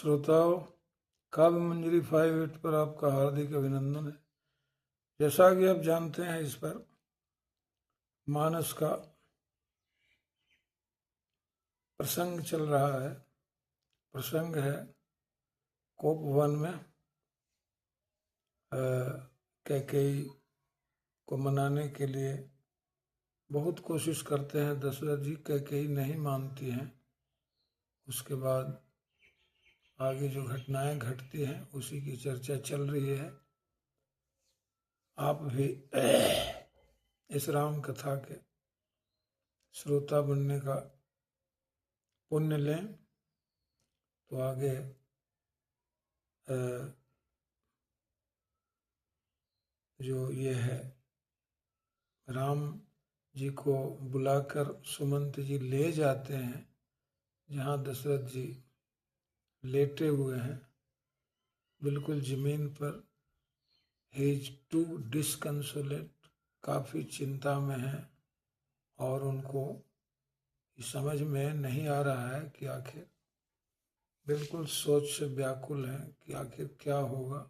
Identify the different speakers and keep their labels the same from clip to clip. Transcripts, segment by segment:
Speaker 1: श्रोताओं, काव्य मंजरी 58 पर आपका हार्दिक अभिनंदन है। जैसा कि आप जानते हैं, इस पर मानस का प्रसंग चल रहा है। प्रसंग है कोप वन में कैकेयी को मनाने के लिए बहुत कोशिश करते हैं दशरथ जी। कैकेयी नहीं मानती हैं। उसके बाद आगे जो घटनाएं घटती हैं उसी की चर्चा चल रही है। आप भी इस राम कथा के श्रोता बनने का पुण्य लें तो आगे जो ये है, राम जी को बुलाकर सुमंत जी ले जाते हैं जहाँ दशरथ जी लेटे हुए हैं बिल्कुल जमीन पर। ही इज टू डिसकंसोलेट, काफ़ी चिंता में है और उनको समझ में नहीं आ रहा है कि आखिर, बिल्कुल सोच से व्याकुल हैं कि आखिर क्या होगा।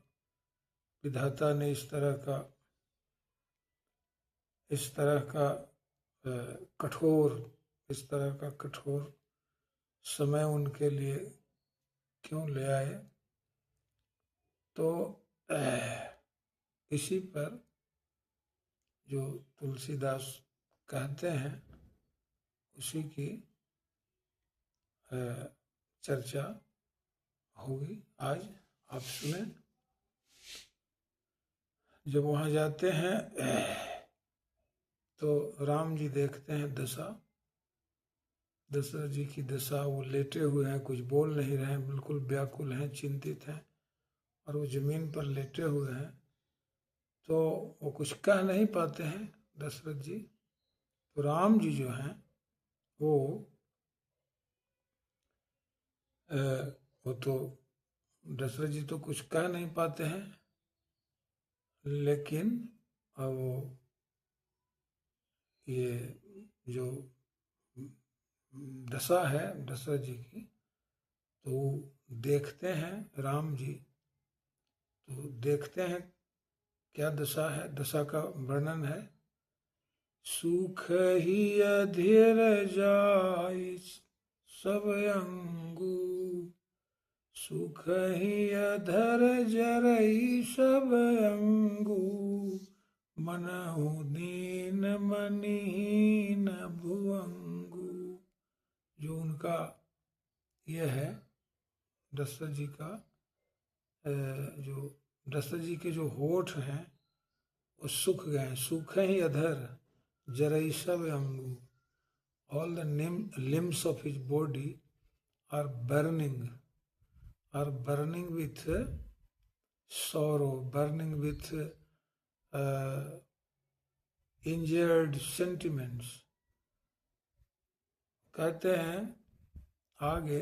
Speaker 1: विधाता ने इस तरह का कठोर समय उनके लिए क्यों ले आए। तो इसी पर जो तुलसीदास कहते हैं उसी की चर्चा होगी आज। आप सुने। जब वहाँ जाते हैं तो राम जी देखते हैं दशरथ जी की दशा। वो लेटे हुए हैं, कुछ बोल नहीं रहे हैं, बिल्कुल व्याकुल हैं, चिंतित हैं और वो जमीन पर लेटे हुए हैं। तो वो कुछ कह नहीं पाते हैं दशरथ जी। तो राम जी जो हैं वो तो दशरथ जी तो कुछ कह नहीं पाते हैं, लेकिन वो ये जो दशा है दशरथ जी की, तो देखते हैं राम जी। तो देखते हैं क्या दशा है। दशा का वर्णन है। सुख ही अधीर जाई सब अंगू, सुख ही अधर जरई सब अंगू, मनहु दीन मनिहीन भुअंगू। जो उनका यह है दशरथ जी का, जो दशरथ जी के जो होठ हैं वो सूख गए। सूखे ही अधर जरई सब अंगू, all the limbs of his body are burning with sorrow, burning with injured sentiments। कहते हैं आगे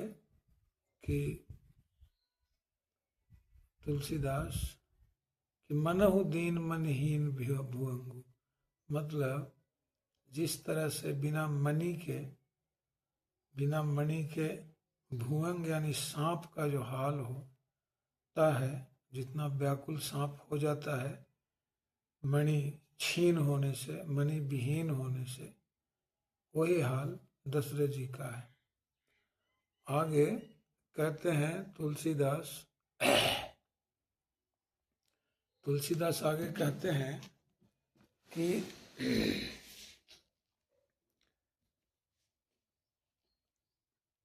Speaker 1: कि तुलसीदास कि मनहु दीन मनहीन भुअंगू, मतलब जिस तरह से बिना मणि के भुअंग यानी सांप का जो हाल होता है, जितना व्याकुल सांप हो जाता है मणि छीन होने से, मणि विहीन होने से, वही हाल दशरथ जी का है। आगे कहते हैं तुलसीदास आगे कहते हैं कि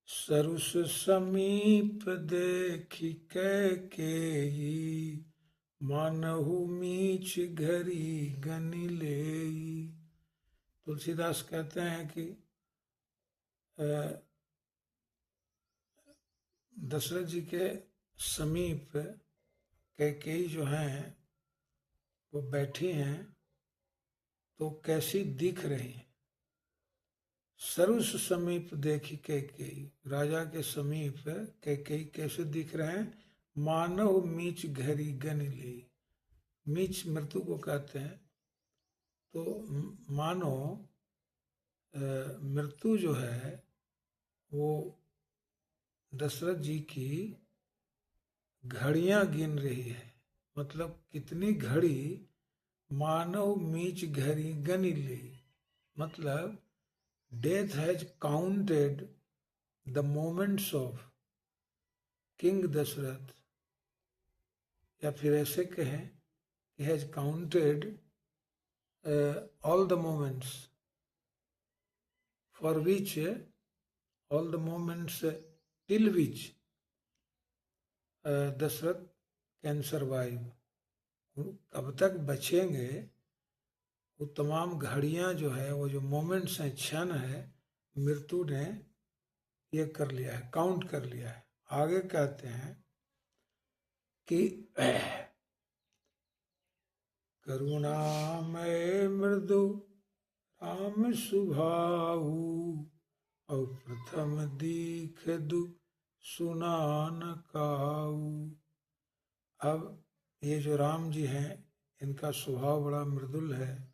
Speaker 1: सरुस समीप देखी कैकेयी, मानहु मीच घरी गनि लेई। तुलसीदास कहते हैं कि दशरथ जी के समीप कैकेयी जो हैं वो बैठी हैं तो कैसी दिख रही हैं। सरुस समीप देखी कैकेयी, राजा के समीप कैकेयी कैसे दिख रहे हैं। मानव मीच घरी गनि लेई, मीच मृत्यु को कहते हैं। तो मानो मृत्यु जो है वो दशरथ जी की घड़ियां गिन रही है, मतलब कितनी घड़ी मानव मीच घड़ी गनी ली, मतलब death has counted the moments of king Dasharath, या फिर ऐसे कहें he has counted all the moments for which all the moments till which Dasharath can survive, कब तक बचेंगे वो तमाम घड़ियां जो है, वो जो मोमेंट्स हैं, क्षण है, मृत्यु ने ये कर लिया है, काउंट कर लिया है। आगे कहते हैं कि करुणामय मृदु राम सुभाऊ, और प्रथम दीख दु सुनान काऊ। अब ये जो राम जी हैं, इनका स्वभाव बड़ा मृदुल है,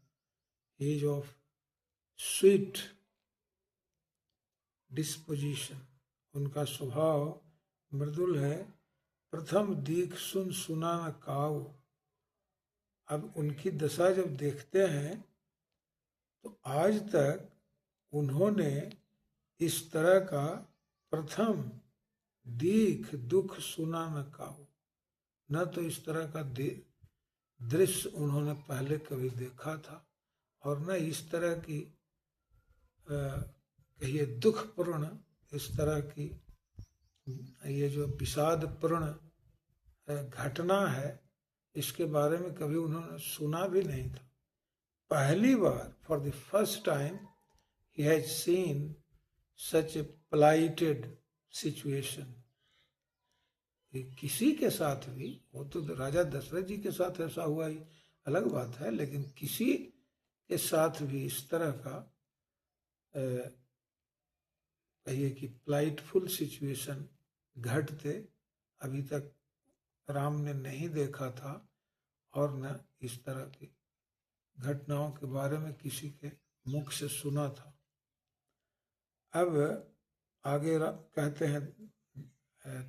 Speaker 1: एज ऑफ स्वीट डिस्पोजिशन, उनका स्वभाव मृदुल है। प्रथम दीख सुन सुना न काऊ। अब उनकी दशा जब देखते हैं तो आज तक उन्होंने इस तरह का प्रथम दीख दुख सुना न काऊ, न तो इस तरह का दृश्य उन्होंने पहले कभी देखा था, और न इस तरह की कहिए दुखपूर्ण, इस तरह की ये जो विषादपूर्ण घटना है, इसके बारे में कभी उन्होंने सुना भी नहीं था। पहली बार, for the first time, he has seen such a plighted situation। किसी के साथ भी, वो तो राजा दशरथ जी के साथ ऐसा हुआ ही अलग बात है, लेकिन किसी के साथ भी इस तरह का कहिए कि प्लाइटफुल सिचुएशन घटते अभी तक राम ने नहीं देखा था, और न इस तरह की घटनाओं के बारे में किसी के मुख से सुना था। अब आगे कहते हैं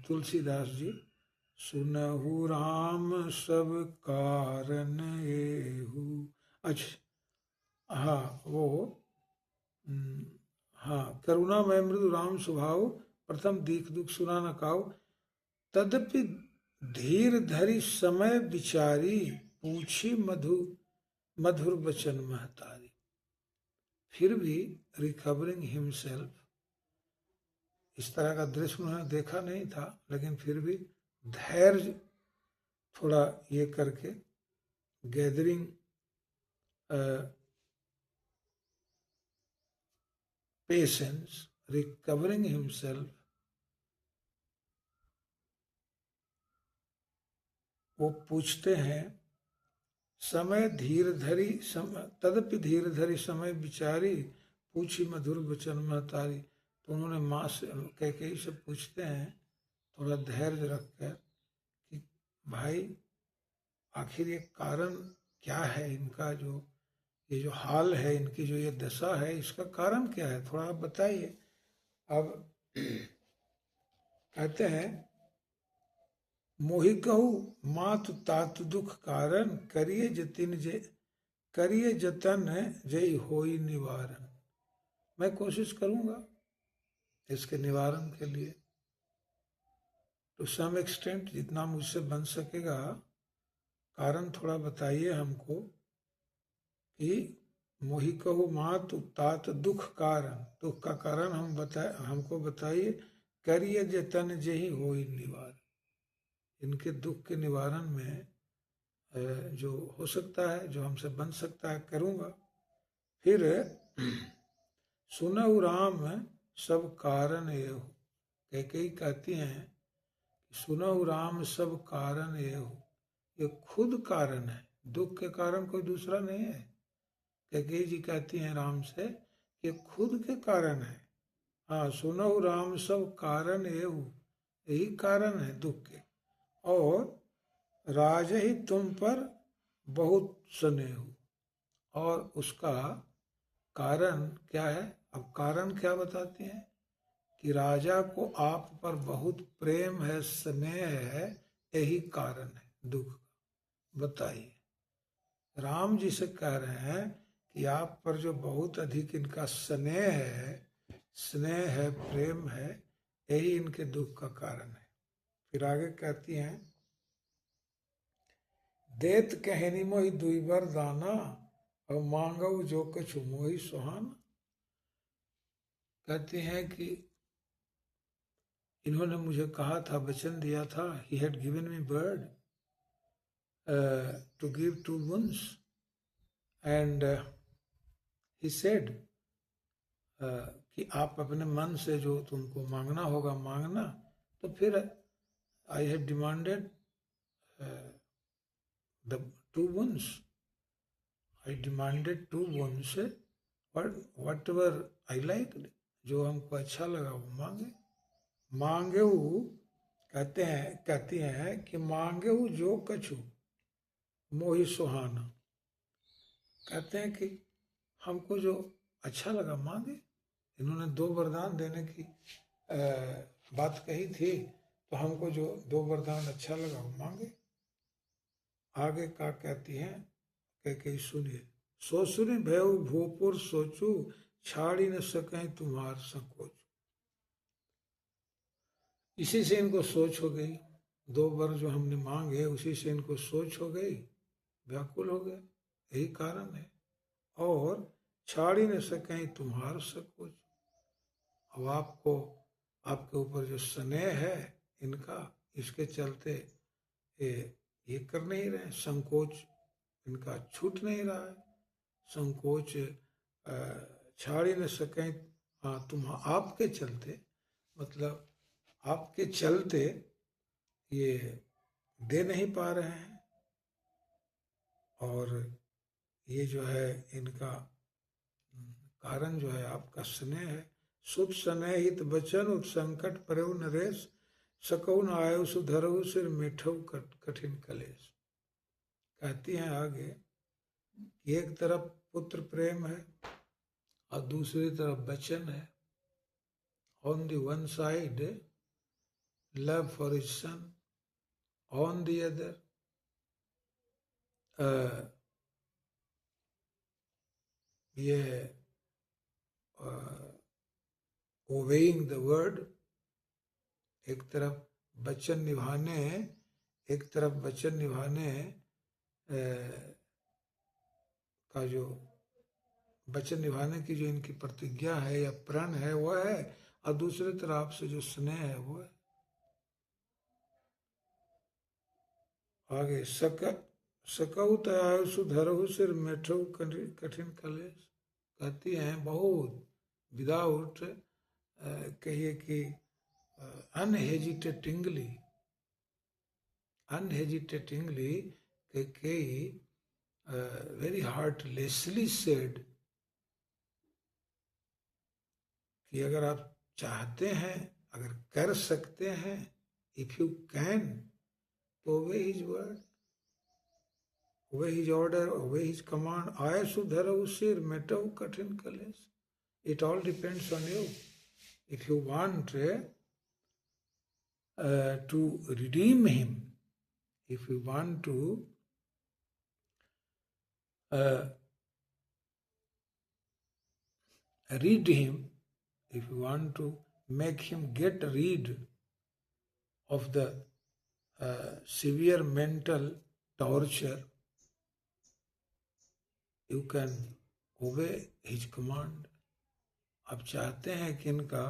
Speaker 1: तुलसीदास जी, सुनहु राम सब कारण एहु। अच्छा, हाँ वो हाँ, करुणामय मृदु राम स्वभाव, प्रथम दीख दुख सुना न काऊ, तदपि धीर धरि समय विचारी, पूछी मधुर वचन महतारी। फिर भी रिकवरिंग हिमसेल्फ, इस तरह का दृश्य उन्होंने देखा नहीं था, लेकिन फिर भी धैर्य थोड़ा ये करके, गैदरिंग पेशेंस, रिकवरिंग हिमसेल्फ, वो पूछते हैं, समय धीर धरी तदपि धीर धरी समय विचारी, पूछी मधुर वचन महतारी। तो उन्होंने माँ से कैकेयी से पूछते हैं थोड़ा धैर्य रखकर कि भाई आखिर ये कारण क्या है, इनका जो ये जो हाल है, इनकी जो ये दशा है, इसका कारण क्या है, थोड़ा आप बताइए। अब कहते हैं, मोहि कहू मात तात दुख कारण, करिए जतन जय होई निवारण। मैं कोशिश करूंगा इसके निवारण के लिए, टू सम एक्सटेंट, जितना मुझसे बन सकेगा। कारण थोड़ा बताइए हमको कि मोहि कहू मात तात दुख कारण, दुख का कारण हमको बताइए। करिए जतन जय होई निवारण, इनके दुख के निवारण में जो हो सकता है, जो हमसे बन सकता है, करूँगा। फिर सुनहु राम सब कारण एहु, कैकेयी कहती हैं सुनहु राम सब कारण एहु, ये खुद कारण है, दुख के कारण कोई दूसरा नहीं है। कैकेयी जी कहती हैं राम से, ये खुद के कारण है। हाँ, सुनहु राम सब कारण एहु, यही कारण है दुख के। और राज ही तुम पर बहुत स्नेहु, और उसका कारण क्या है। अब कारण क्या बताते हैं कि राजा को आप पर बहुत प्रेम है, स्नेह है, यही कारण है दुख का। बताइए, राम जी से कह रहे हैं कि आप पर जो बहुत अधिक इनका स्नेह है, प्रेम है, यही इनके दुख का कारण है। फिर आगे कहती हैं, देत कहनी मोहि दुई बर दाना, और मांगो जो कछु मोहि सुहाना। कहते हैं कि इन्होंने मुझे कहा था, वचन दिया था, he had given me word to give 2 buns, and he said कि आप अपने मन से जो तुमको मांगना होगा मांगना। तो फिर I have demanded the 2 buns. I demanded 2 buns, whatever I liked, जो हमको अच्छा लगा वो मांगे। मांगे वो कहती हैं कि मांगे वो जो कछु मोहि सुहाना। कहते हैं कि हमको जो अच्छा लगा मांगे। इन्होंने 2 वरदान देने की बात कही थी, तो हमको जो 2 वरदान अच्छा लगा वो मांगे। आगे का कहती हैं, कह सुनिए, सो सुनि भयउ भूपुर सोचू, छाड़ी न सके तुम्हार संकोच। इसी से इनको सोच हो गई, 2 वर जो हमने मांगे उसी से इनको सोच हो गई, व्याकुल हो गए, यही कारण है। और छाड़ी न सके तुम्हार संकोच। अब आपको, आपके ऊपर जो स्नेह है इनका, इसके चलते ये कर नहीं रहे, संकोच इनका छूट नहीं रहा है। संकोच छाड़ ही न सकें। हाँ, तुम आपके चलते, मतलब आपके चलते ये दे नहीं पा रहे हैं। और ये जो है इनका कारण जो है आपका स्नेह है। सुख स्नेह हित बचन उत संकट परऊ नरेश, सकऊ न आयु सुधरऊ सिर मिठऊ कठिन कलेश। कहती हैं आगे कि एक तरफ पुत्र प्रेम है और दूसरी तरफ वचन है। On the one side love for his son, on the other ये obeying the word, एक तरफ वचन निभाने का जो वचन निभाने की जो इनकी प्रतिज्ञा है या प्रण है वह है, और दूसरी तरफ से जो स्नेह है वो है। आगे सकऊ तयायु सुधरहु सिर मेठऊ कठिन कलेश। कहती हैं बहुत विदाउट कहिए कि अनहेजिटेटिंगली वेरी हार्टलेसली सेड कि अगर आप चाहते हैं, अगर कर सकते हैं, इफ यू कैन, तो obey his word, obey his order, obey his command. आय सुधरऊ सिर मेटऊ कठिन कलेश। It all depends on you. If you want to redeem him, if you want to rid him, if you want to make him get rid of the severe mental torture, you can obey his command. आप चाहते हैं कि इनका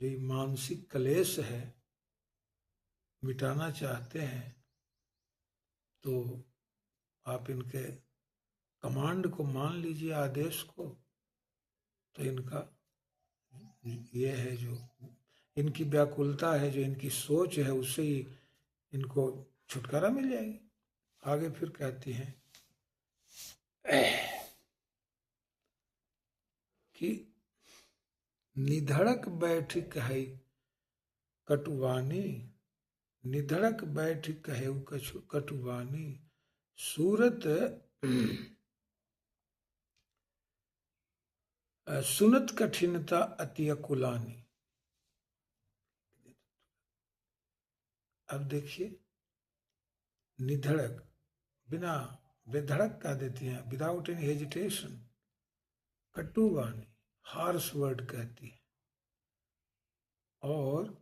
Speaker 1: जो मानसिक क्लेश है मिटाना चाहते हैं, तो आप इनके कमांड को मान लीजिए, आदेश को। तो इनका ये है, जो इनकी व्याकुलता है, जो इनकी सोच है, उससे ही इनको छुटकारा मिल जाएगी। आगे फिर कहती हैं कि निधड़क बैठ कहे कटुवानी, निधड़क बैठ कहे कटुवानी, सूरत सुनत कठिनता अति अकुलानी। अब देखिए, निधड़क, बिना बेधड़क कह देती हैं, विदाउट एनी हेजिटेशन। कटु वाणी, हार्श वर्ड कहती है। और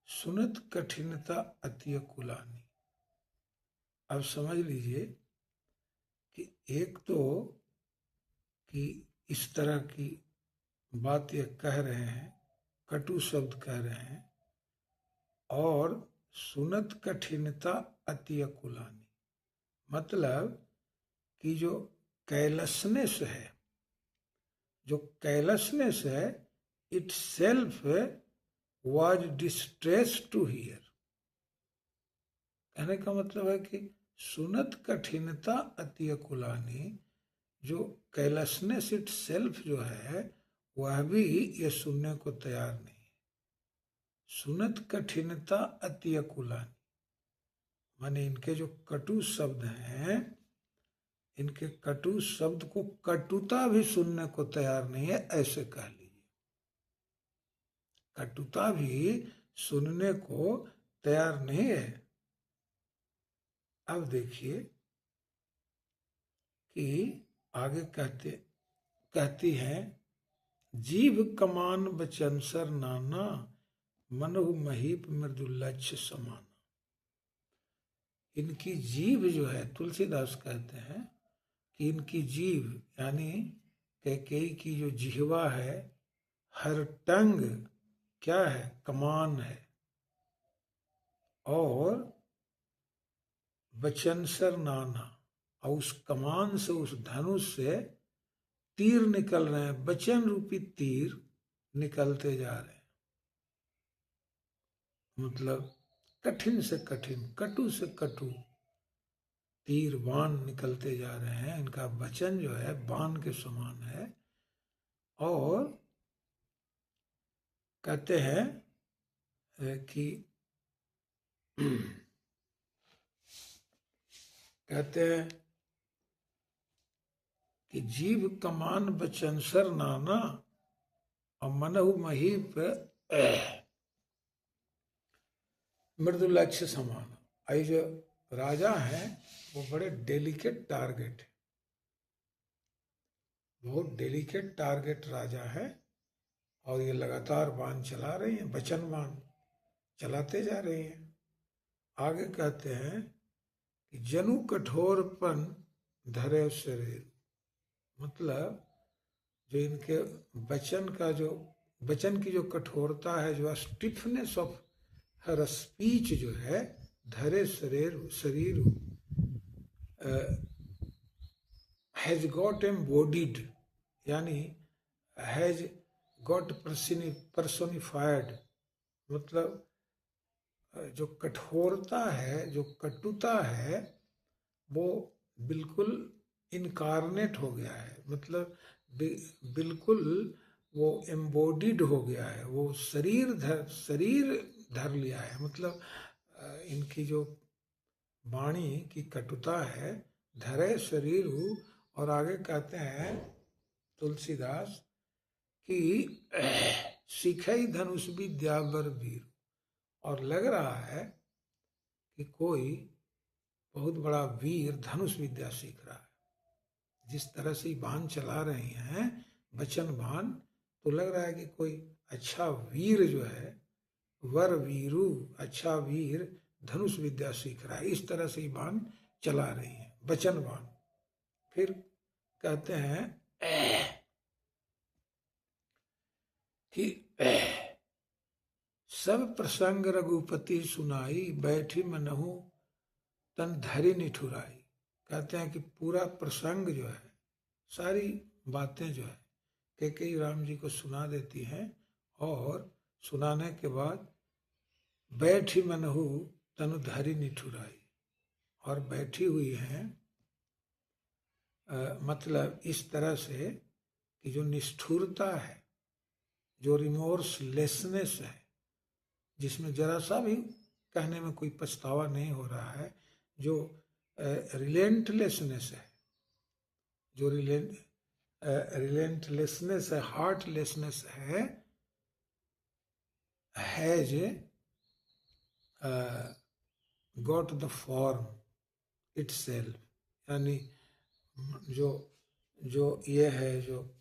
Speaker 1: सुनत कठिनता अति कुलानी। अब समझ लीजिए कि एक तो कि इस तरह की बात ये कह रहे हैं, कटु शब्द कह रहे हैं, और सुनत कठिनता अति कुलानी, मतलब कि जो कैलसनेस है, जो कैलसनेस है, itself was distress to hear. कहने का मतलब है कि सुनत कठिनता अति कुलानी, जो कैलसनेस इट सेल्फ जो है वह भी ये सुनने को तैयार नहीं है। सुनत कठिनता अति कुलानी माने इनके जो कटु शब्द हैं, इनके कटु शब्द को कटुता भी सुनने को तैयार नहीं है, ऐसे कह लीजिए। कटुता भी सुनने को तैयार नहीं है। अब देखिए कि आगे कहती है, जीव कमान बचनसर नाना, मनहु महीप मृदुलक्ष्य समाना। इनकी जीव जो है, तुलसीदास कहते हैं कि इनकी जीव यानी कैकेयी की जो जिह्वा है, हर टंग क्या है, कमान है, और बचनसर नाना, और उस कमान से, उस धनुष से तीर निकल रहे हैं, वचन रूपी तीर निकलते जा रहे हैं। मतलब कठिन से कठिन, कटु से कटु तीर बाण निकलते जा रहे हैं। इनका वचन जो है बाण के समान है। और कहते हैं कि कहते हैं कि जीव कमान बचनसर नाना, और मनहु महीप मृदुलक्ष्य समान। आई जो राजा है वो बड़े डेलिकेट टारगेट है, बहुत डेलिकेट टारगेट राजा है, और ये लगातार बाण चला रही हैं, वचन बाण चलाते जा रही हैं। आगे कहते हैं कि जनु कठोरपन धरे शरीर, मतलब जो इनके वचन का जो वचन की जो कठोरता है, जो स्टिफनेस ऑफ हर स्पीच जो है, धरे शरीर हैज गॉट एम्बॉडीड, यानी हैज गॉट पर्सोनिफाइड, मतलब जो कठोरता है, जो कटुता है, वो बिल्कुल इनकारनेट हो गया है, मतलब बिल्कुल वो एम्बॉडीड हो गया है, वो शरीर धर लिया है। मतलब इनकी जो वाणी की कटुता है, धरे शरीर हूँ। और आगे कहते हैं तुलसीदास कि सीखे धनुष विद्या बर वीर, और लग रहा है कि कोई बहुत बड़ा वीर धनुष विद्या सीख रहा है। जिस तरह से बाण चला रहे हैं, वचन बाण, तो लग रहा है कि कोई अच्छा वीर जो है, वर वीरू, अच्छा वीर धनुष विद्या सीख रहा है। इस तरह से बाण चला रही हैं, वचन बाण। फिर कहते हैं कि सब प्रसंग रघुपति सुनाई, बैठी मनहु तन धरी निठुराई। कहते हैं कि पूरा प्रसंग जो है, सारी बातें जो है कैकेयी राम जी को सुना देती हैं, और सुनाने के बाद बैठी मनहु तनु धरी निठुराई, और बैठी हुई हैं, मतलब इस तरह से कि जो निष्ठुरता है, जो रिमोर्सलेसनेस है, जिसमें जरा सा भी कहने में कोई पछतावा नहीं हो रहा है, जो रिलेंटलेसनेस है, जो रिलेंटलेसनेस है, हार्टलेसनेस है, has got the form, itself, यानी जो जो ये है, जो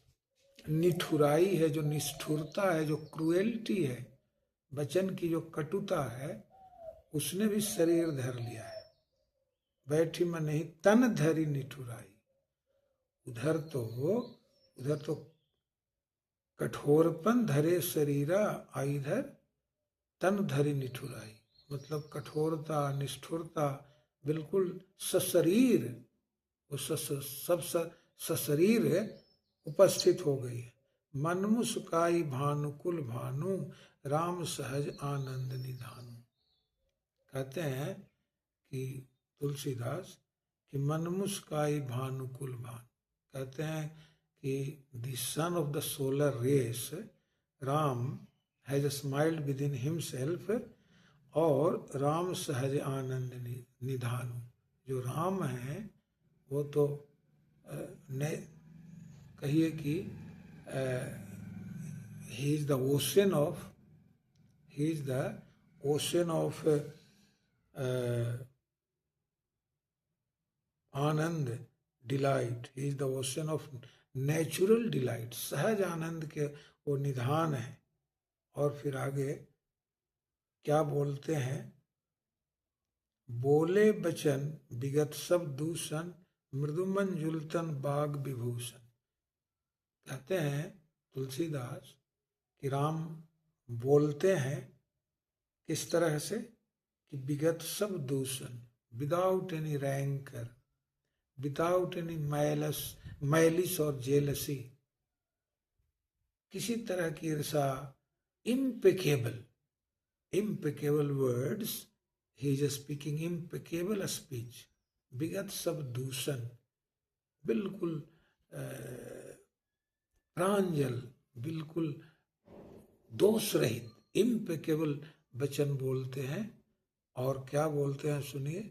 Speaker 1: निठुराई है, जो निष्ठुरता है, जो क्रुएल्टी है, वचन की जो कटुता है, उसने भी शरीर धर लिया है। बैठी मन नहीं तन धरी निठुराई। उधर तो कठोरपन धरे शरीरा, इधर तन धरी निठुराई। मतलब कठोरता, निष्ठुरता बिल्कुल सशरीर, वो सब सशरीर उपस्थित हो गई है। मन मुस्काई भानुकुल भानु, राम सहज आनंद निधानु। कहते हैं कि तुलसीदास कि मन मुस्काई भानुकुल भानु, कहते हैं कि the son of the solar race Ram has smiled within himself, और राम सहज आनंद निधानु। जो राम है वो तो कहिए कि he is the ocean of Anand, delight. He is the ocean of natural delight. सहज आनंद के वो निधान है। और फिर आगे क्या बोलते हैं? बोले बचन विगत सब दूषण, मृदुमन जुलतन बाग विभूषण। कहते हैं तुलसीदास कि राम बोलते हैं किस तरह से कि विगत सब दूषण, without any ranker, without any malice और जेलसी, किसी तरह की ईर्षा, impeccable words, he is speaking impeccable speech। विगत सब दूषण, बिल्कुल प्रांजल, बिल्कुल दोष रहित, impeccable वचन बोलते हैं। और क्या बोलते हैं सुनिए,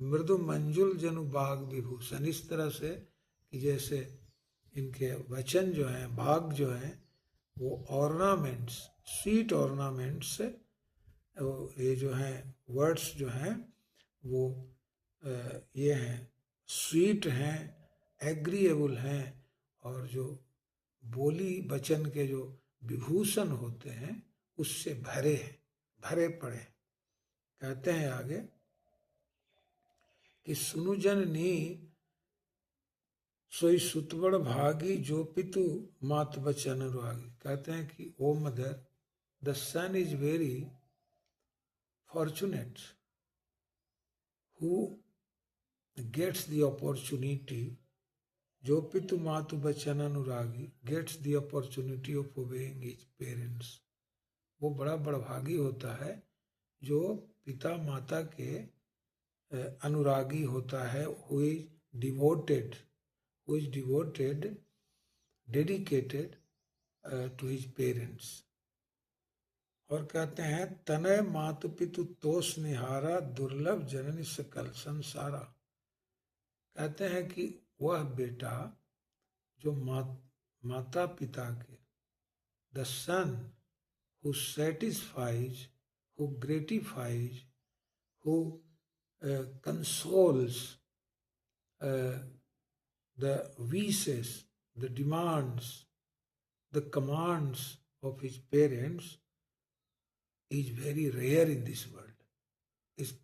Speaker 1: मृदु मंजुल जनु बाग विभूषण। इस तरह से कि जैसे इनके वचन जो हैं, भाग जो हैं, वो ऑर्नामेंट्स, स्वीट ऑर्नामेंट्स, ये जो हैं वर्ड्स जो हैं वो ये हैं, स्वीट हैं, एग्रीएबल हैं, और जो बोली वचन के जो विभूषण होते हैं उससे भरे पड़े। कहते हैं आगे कि सुनु जननी सोई सुतबड़ भागी, जो पितु मात बचन अनुरागी। कहते हैं कि O mother, the son is very fortunate who gets the opportunity, जो पितु मातु बचन अनुरागी, gets the opportunity of obeying his parents। वो बड़ा बड़भागी होता है जो पिता माता के अनुरागी होता है। who is devoted, dedicated to his parents। और कहते हैं तनय मातु पितु तोष निहारा, दुर्लभ जननी सकल संसारा। कहते हैं कि वह बेटा जो माता पिता के, the son who satisfies, who gratifies, who consoles the wishes, the demands, the commands of his parents is very rare in this world। इस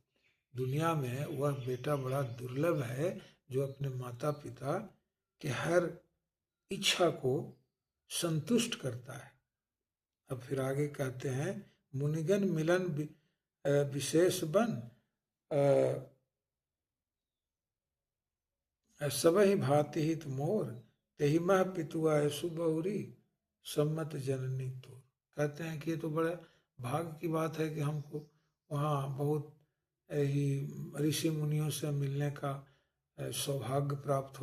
Speaker 1: दुनिया में वह बेटा बड़ा दुर्लभ है जो अपने माता पिता के हर इच्छा को संतुष्ट करता है। अब फिर आगे कहते हैं मुनिगन मिलन विशेष बन, सब ही भांति हित मोर, तेहि मह पितुआ सुबहुरी, सम्मत जननी तोर। कहते हैं कि ये तो बड़ा भाग्य की बात है कि हमको वहाँ बहुत ही ऋषि मुनियों से मिलने का सौभाग्य प्राप्त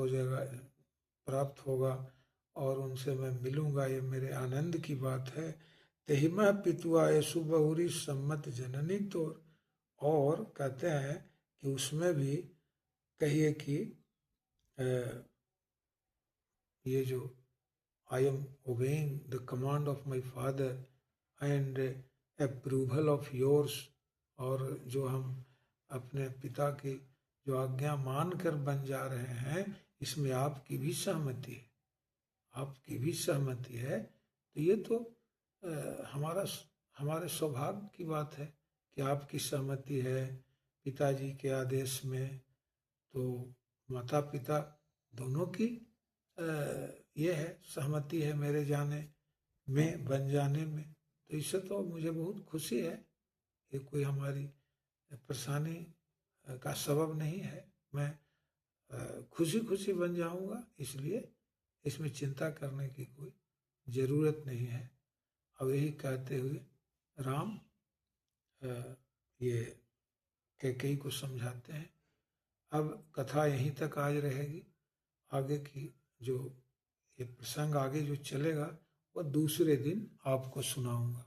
Speaker 1: होगा और उनसे मैं मिलूँगा, ये मेरे आनंद की बात है। तेहि मह पितुआ सुबहुरी, सम्मत जननी तोर। और कहते हैं कि उसमें भी कहिए कि ये जो I am obeying the command of my father and approval of yours, और जो हम अपने पिता की जो आज्ञा मानकर बन जा रहे हैं, इसमें आपकी भी सहमति है, आपकी भी सहमति है। तो ये तो हमारे सौभाग्य की बात है कि आपकी सहमति है पिताजी के आदेश में। तो माता पिता दोनों की ये है सहमति है मेरे जाने में, बन जाने में। तो इससे तो मुझे बहुत खुशी है। ये कोई हमारी परेशानी का सबब नहीं है। मैं खुशी खुशी बन जाऊंगा, इसलिए इसमें चिंता करने की कोई ज़रूरत नहीं है। अब यही कहते हुए राम ये कैकेयी को समझाते हैं। अब कथा यहीं तक आज रहेगी। आगे की जो ये प्रसंग आगे जो चलेगा वह दूसरे दिन आपको सुनाऊंगा।